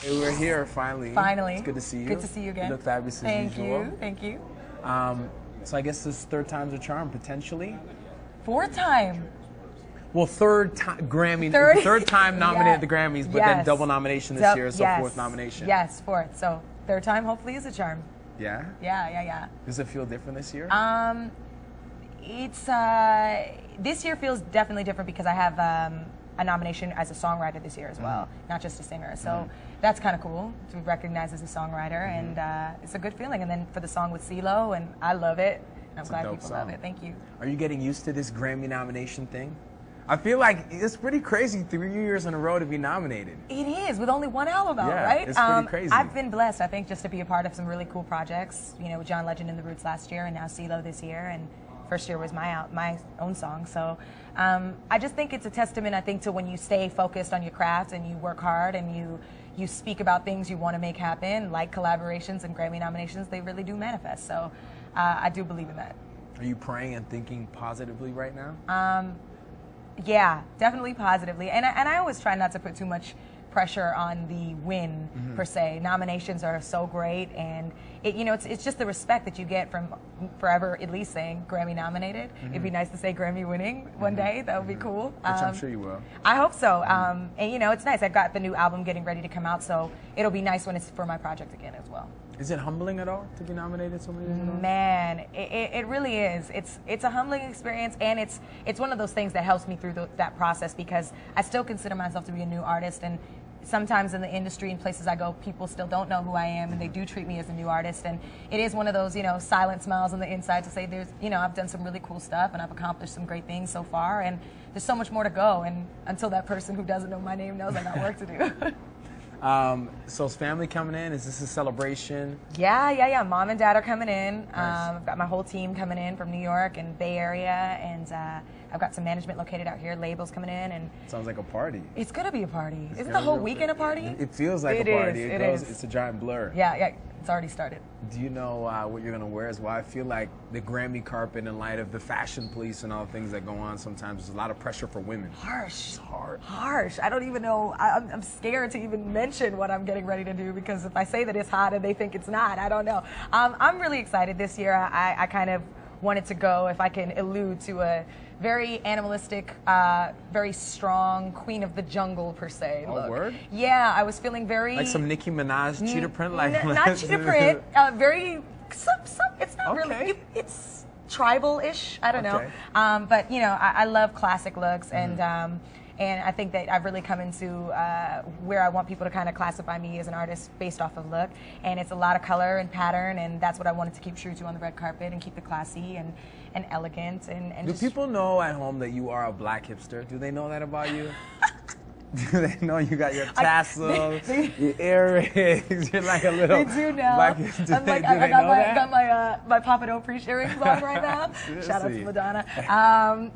Hey, we're here finally. Finally. It's good to see you. Good to see you again. You look fabulous as usual. Thank you. So I guess this third time's a charm, potentially. Fourth time. Well, third time nominated at the Grammys, but then double nomination this year, so fourth nomination. Yes, fourth. So third time hopefully is a charm. Yeah? Yeah. Does it feel different this year? It's this year feels definitely different because I have a nomination as a songwriter this year as well, not just a singer. So that's kind of cool to be recognized as a songwriter, and it's a good feeling. And then for the song with CeeLo, and I love it. And I'm glad people love it. Thank you. Are you getting used to this Grammy nomination thing? I feel like it's pretty crazy 3 years in a row to be nominated. It is, with only one album out, yeah, right? It's pretty crazy. I've been blessed, I think, just to be a part of some really cool projects. You know, with John Legend and the Roots last year, and now CeeLo this year, and first year was my own song. So I just think it's a testament, I think, to when you stay focused on your craft and you work hard and you speak about things you want to make happen, like collaborations and Grammy nominations, they really do manifest. So I do believe in that. Are you praying and thinking positively right now? Yeah, definitely positively. And I always try not to put too much pressure on the win, per se. Nominations are so great, and it's just the respect that you get from forever at least saying Grammy nominated. It'd be nice to say Grammy winning one day. That would be cool. Which I'm sure you will. I hope so. And it's nice. I've got the new album getting ready to come out, so it'll be nice when it's for my project again as well. Is it humbling at all to be nominated so many years in a row? Man, it really is. It's a humbling experience, and it's one of those things that helps me through that process, because I still consider myself to be a new artist, and sometimes in the industry and places I go, people still don't know who I am, and they do treat me as a new artist. And it is one of those, silent smiles on the inside to say I've done some really cool stuff and I've accomplished some great things so far, and there's so much more to go. And until that person who doesn't know my name knows, I got work to do. So is family coming in? Is this a celebration? Yeah. Mom and Dad are coming in. Nice. I've got my whole team coming in from New York and Bay Area, and I've got some management located out here, labels coming in, and sounds like a party. It's gonna be a party. Isn't the whole weekend a party? It feels like a party. It's a giant blur. Yeah, it's already started. Do you know what you're gonna wear as well? I feel like the Grammy carpet, in light of the fashion police and all the things that go on, sometimes there's a lot of pressure for women. Harsh. It's hard. Harsh. I don't even know. I'm scared to even mention what I'm getting ready to do, because if I say that it's hot and they think it's not, I don't know. I'm really excited this year. I kind of wanted to go, if I can allude to a very animalistic, very strong queen of the jungle, per se. Oh, look. Word? Yeah, I was feeling very... Like some Nicki Minaj cheetah print? Not cheetah print. Very... it's not really... It's tribal-ish. I don't know. But, I love classic looks, and I think that I've really come into where I want people to kind of classify me as an artist based off of look. And it's a lot of color and pattern, and that's what I wanted to keep true to on the red carpet, and keep it classy and elegant. And do people know at home that you are a black hipster? Do they know that about you? Do they know you got your tassels, your earrings? You're like a little. They do now. Black hipster. I got my Papa Don't Preach earrings on right now. Shout out to Madonna. I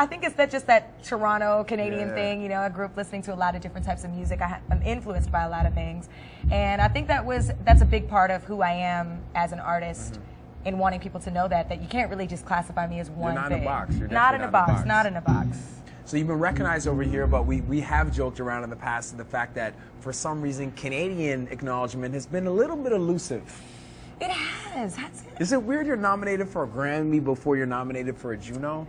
think it's just that Toronto Canadian thing. I grew up listening to a lot of different types of music. I'm influenced by a lot of things, and I think that's a big part of who I am as an artist. In wanting people to know that you can't really just classify me as one You're not thing. in a box. You're not in a box. Not in a box. So you've been recognized over here, but we have joked around in the past to the fact that for some reason Canadian acknowledgement has been a little bit elusive. It has, hasn't it? Is it weird you're nominated for a Grammy before you're nominated for a Juno?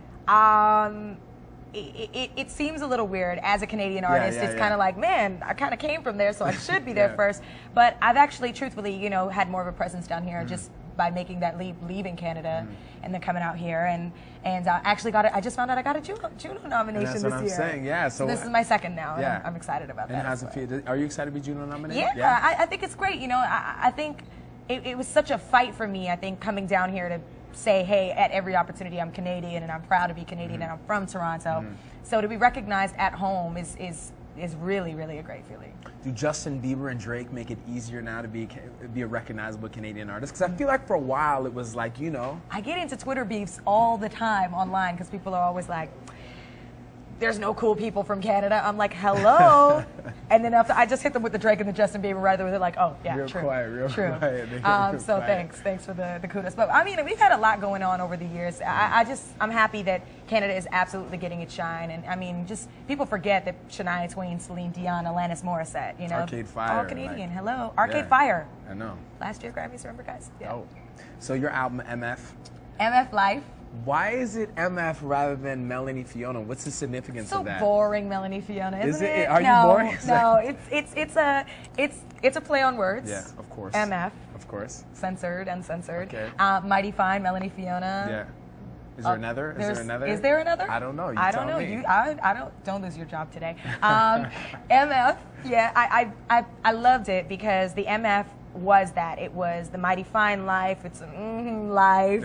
It seems a little weird as a Canadian artist. It's kind of like, man, I kind of came from there, so I should be there first. But I've actually, truthfully, had more of a presence down here just by making that leap, leaving Canada, and then coming out here, and actually I just found out I got a Juno nomination this year. That's what I'm saying. Yeah. So this is my second now. And I'm excited about that. And how's it feel? Are you excited to be Juno nominated? Yeah. I think it's great. I think it was such a fight for me. I think coming down here to say, hey, at every opportunity, I'm Canadian, and I'm proud to be Canadian, and I'm from Toronto. So to be recognized at home is really, really a great feeling. Do Justin Bieber and Drake make it easier now to be a recognizable Canadian artist? Because I feel like for a while it was like, I get into Twitter beefs all the time online, because people are always like, there's no cool people from Canada. I'm like, hello. And then after I just hit them with the Drake and the Justin Bieber right there, they're like, oh yeah, real true, quiet, real true. quiet. So thanks for the kudos. But I mean, we've had a lot going on over the years. I'm happy that Canada is absolutely getting its shine. And I mean, just people forget that Shania Twain, Celine Dion, Alanis Morissette, you know, Arcade Fire, all Canadian. Hello, Arcade Fire. I know. Last year Grammys, remember guys? Yeah. Oh, so your album MF. MF Life. Why is it MF rather than Melanie Fiona? What's the significance of that? So boring, Melanie Fiona, isn't it? Are you boring? No, it's a play on words. Yeah, of course. MF. Of course. Censored, uncensored. Okay. Mighty Fine, Melanie Fiona. Yeah. Is there another? Is there another? I don't know. I don't know. Don't lose your job today. MF. Yeah, I loved it because the MF was that. It was the mighty fine life. It's a life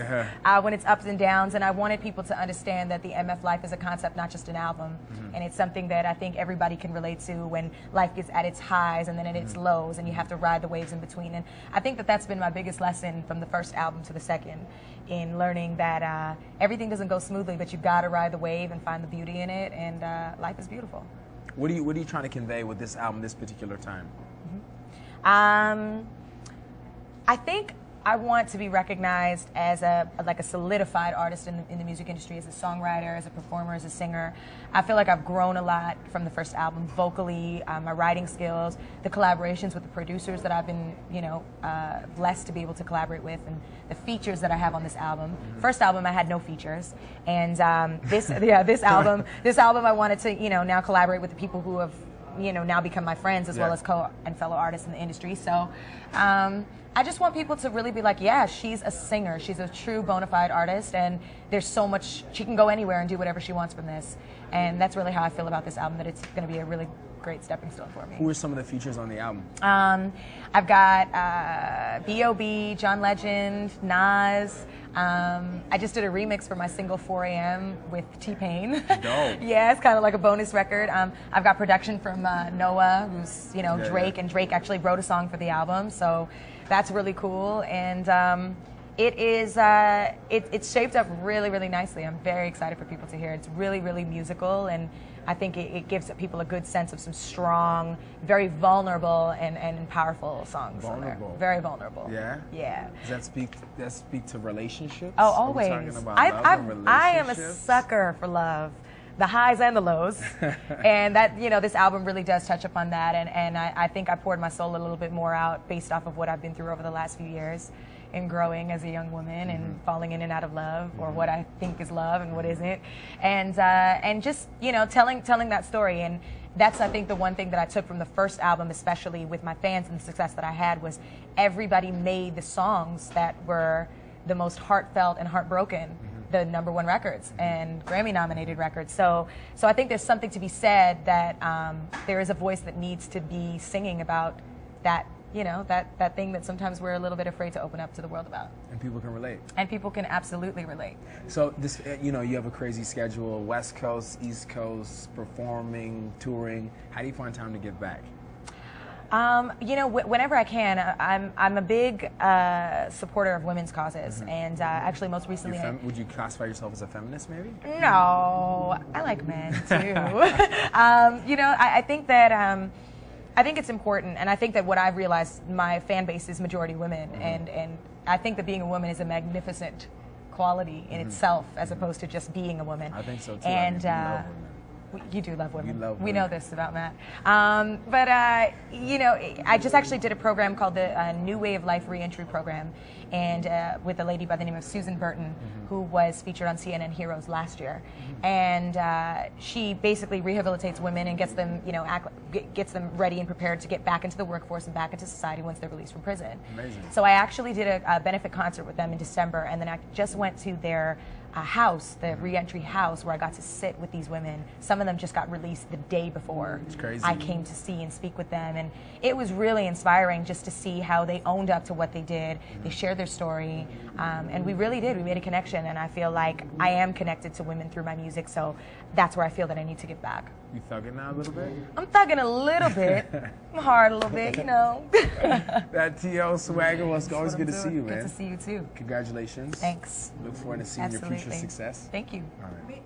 when it's ups and downs. And I wanted people to understand that the MF life is a concept, not just an album. And it's something that I think everybody can relate to when life gets at its highs and then at its lows, and you have to ride the waves in between. And I think that that's been my biggest lesson from the first album to the second, in learning that everything doesn't go smoothly, but you've got to ride the wave and find the beauty in it. And life is beautiful. What are you trying to convey with this album, this particular time? I think I want to be recognized as a solidified artist in the music industry, as a songwriter, as a performer, as a singer. I feel like I've grown a lot from the first album, vocally, my writing skills, the collaborations with the producers that I've been, blessed to be able to collaborate with, and the features that I have on this album. First album, I had no features, and this album I wanted to, now collaborate with the people who have, now become my friends as well as and fellow artists in the industry. So I just want people to really be like, yeah, she's a singer. She's a true bona fide artist, and there's so much, she can go anywhere and do whatever she wants from this. And that's really how I feel about this album, that it's going to be a really great stepping stone for me. Who are some of the features on the album? I've got B.O.B., John Legend, Nas. I just did a remix for my single 4 a.m. with T-Pain. Dope. Yeah, it's kind of like a bonus record. I've got production from Noah, who's, Drake, and Drake actually wrote a song for the album, so that's really cool. And it's shaped up really, really nicely. I'm very excited for people to hear it. It's really, really musical, and I think it gives people a good sense of some strong, very vulnerable and powerful songs. Vulnerable. Very vulnerable. Yeah? Yeah. Does that speak to relationships? Oh, always. Are we talking about love and relationships? I am a sucker for love. The highs and the lows. And that, this album really does touch upon that. And I think I poured my soul a little bit more out based off of what I've been through over the last few years in growing as a young woman and falling in and out of love, or what I think is love and what isn't. And just, telling that story. And that's, I think, the one thing that I took from the first album, especially with my fans and the success that I had, was everybody made the songs that were the most heartfelt and heartbroken the #1 records and Grammy nominated records. So I think there's something to be said that there is a voice that needs to be singing about that, that thing that sometimes we're a little bit afraid to open up to the world about. And people can relate. And people can absolutely relate. So this, you have a crazy schedule, West Coast, East Coast, performing, touring. How do you find time to give back? Whenever I can. I'm a big supporter of women's causes, and actually, most recently, would you classify yourself as a feminist, maybe? No, I like men too. I think that I think it's important, and I think that what I've realized, my fan base is majority women, and I think that being a woman is a magnificent quality in itself, as opposed to just being a woman. I think so too. And I love women. You do love women. You love women. We know this about Matt. But I just actually did a program called the New Way of Life Reentry Program, and with a lady by the name of Susan Burton, who was featured on CNN Heroes last year. And she basically rehabilitates women and gets them, gets them ready and prepared to get back into the workforce and back into society once they're released from prison. Amazing. So I actually did a benefit concert with them in December, and then I just went to their house, the reentry house, where I got to sit with these women. Some of them just got released the day before It's crazy. I came to see and speak with them, and it was really inspiring just to see how they owned up to what they did. They shared their story, and we really did. We made a connection, and I feel like I am connected to women through my music, so that's where I feel that I need to give back. You thugging now a little bit? I'm thugging a little bit. I'm hard a little bit, That T.O. swagger was always good to see you, man. Good to see you too. Congratulations. Thanks. Look forward to seeing your future success. Thank you. All right.